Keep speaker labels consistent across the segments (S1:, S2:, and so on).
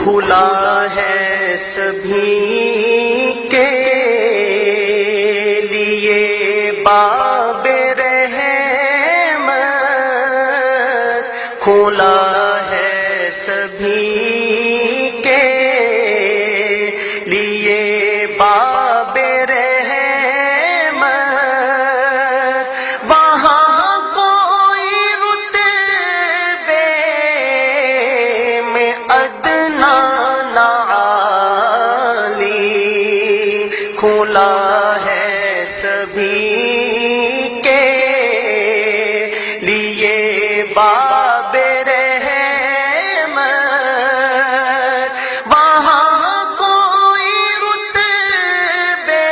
S1: کھلا ہے سبھی کے لیے باب رحمت، کھلا ہے سبھی کے لیے باب رحمت، وہاں کوئی رتبے میں ادنا نہ عالی، کھلا ہے سبھی کے لیے باب رحمت، وہاں کوئی رتبے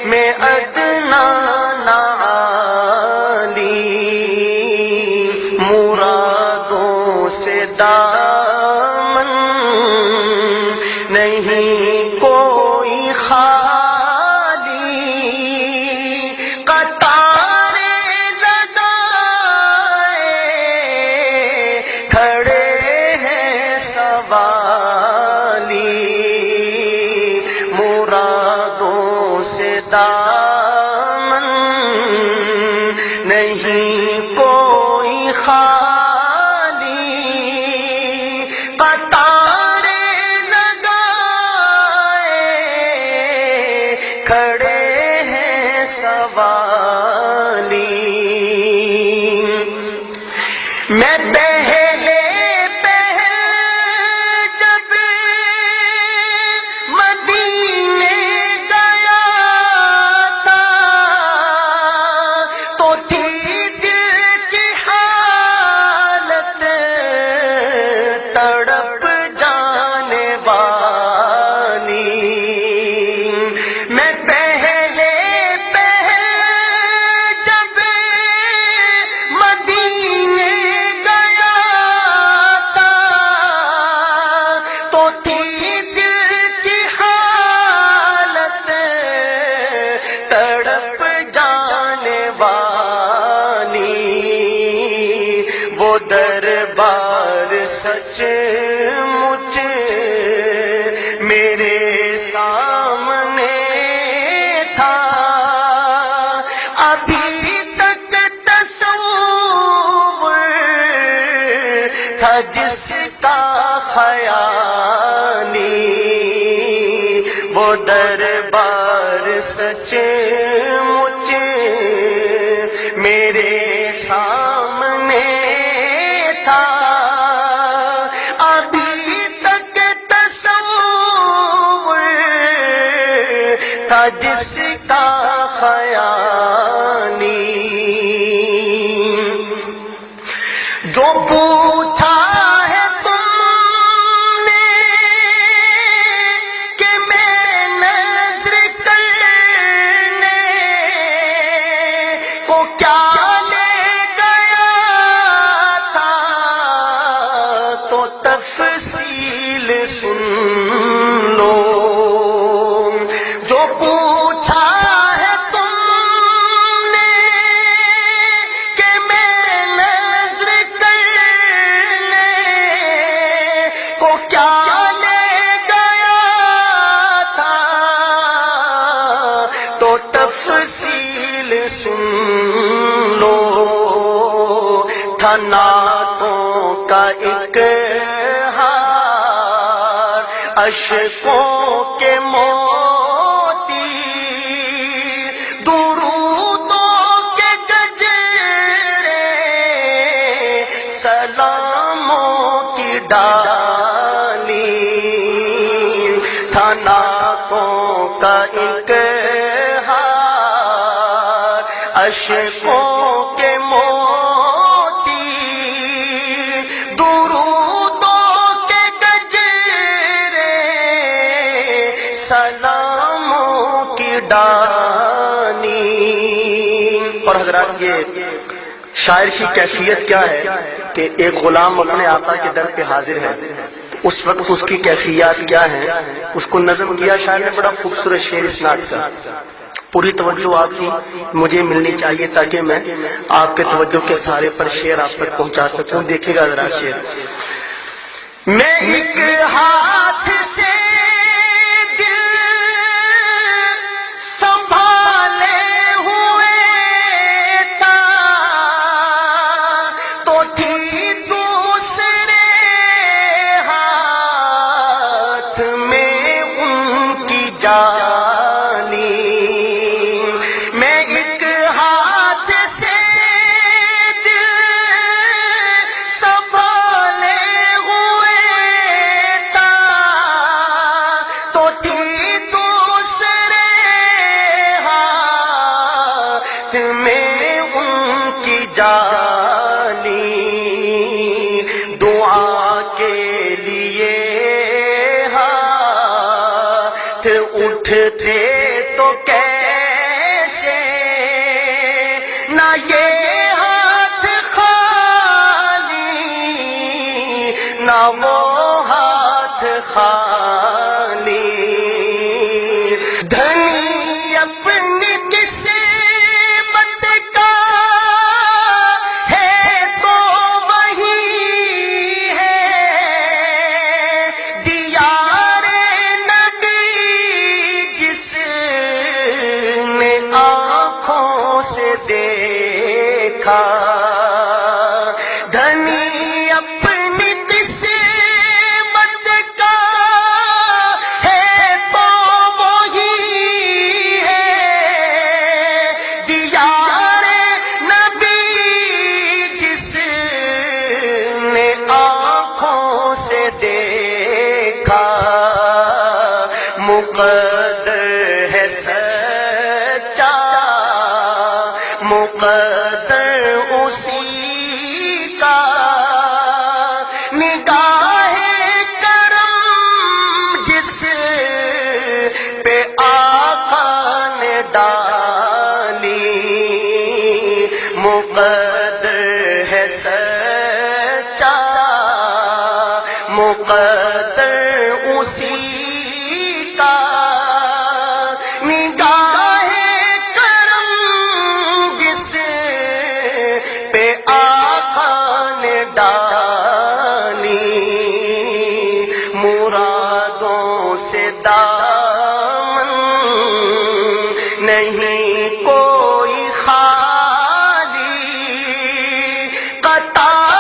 S1: میں ادنا نہ عالی، مرادوں سے دامن نہیں کوئی خالی، قطارے لگائے کھڑے ہیں سوالی، مرادوں سے دامن نہیں کوئی خالی، قطارے لگائے کھڑے ہیں سوالی، میں پہلے جب مدینے گیا تھا تو تھی دل کی حالت تڑپ جانے والی، میں پہلے جب مدینے گیا تھا تو تھی دل کی حالت تڑپ جانے والی، وہ دربار سچ مچ میرے سامنے تھا، ابھی تک تصور تھا جس کا خیالی، وہ دربار سچ مچ میرے سامنے تھا، ابھی تک تصور تھا جس کا خیالی، جو پوچھا ہے تم نے کہ میں نظر کرنے کو کیا لے گیا تھا تو تفصیل سن لو، جو پوچھا ہے تم نے کہ میں نظر کرنے کو کیا لے گیا تھا تو تفصیل سن لو، تھا نعتوں کا ایک ہار اشکوں کے موتی، درودوں کے گجرے سلاموں کی ڈالی، تھا نعتوں کا ایک ہار اشکوں کے موتی، درودوں کے گجرے سلاموں کی ڈالی۔ اور حضرات یہ شاعر کی کیفیت کیا ہے کہ ایک غلام اپنے آقا کے در پہ حاضر ہے، اس وقت اس کی کیفیات کیا ہیں، اس کو نظم کیا شاعر نے بڑا خوبصورت شعر اسناد کا۔ پوری توجہ آپ کی مجھے ملنی چاہیے تاکہ میں آپ کے توجہ کے سہارے پر شعر آپ تک پہنچا سکوں۔ دیکھیے گا ذرا شعر، میں ایک ہاتھ سے دل سنبھالے ہوئے تھا تو تھی دوسرے ہاتھ میں ان کی جانی. میں ایک ہاتھ سے دل سنبھالے میں ان کی جانی. دعا کے لیے ہاتھ اٹھتے تو کیسے نہ یہ ہاتھ خالی نہ وہ ہاتھ خالی. دھنی اپنی کسی سے دیکھا. دھنی اپنی قسمت کا ہے تو وہی ہے دیار نبی جس نے آنکھوں سے دیکھا. مقدر ہے سچا مقدر اسی کا نگاہ کرم جس پہ آقا نے ڈالی. مقدر ہے سچا مقدر اسی کا نگاہ پہ آقا نے ڈالی. مرادوں سے دامن نہیں کوئی خالی. قطع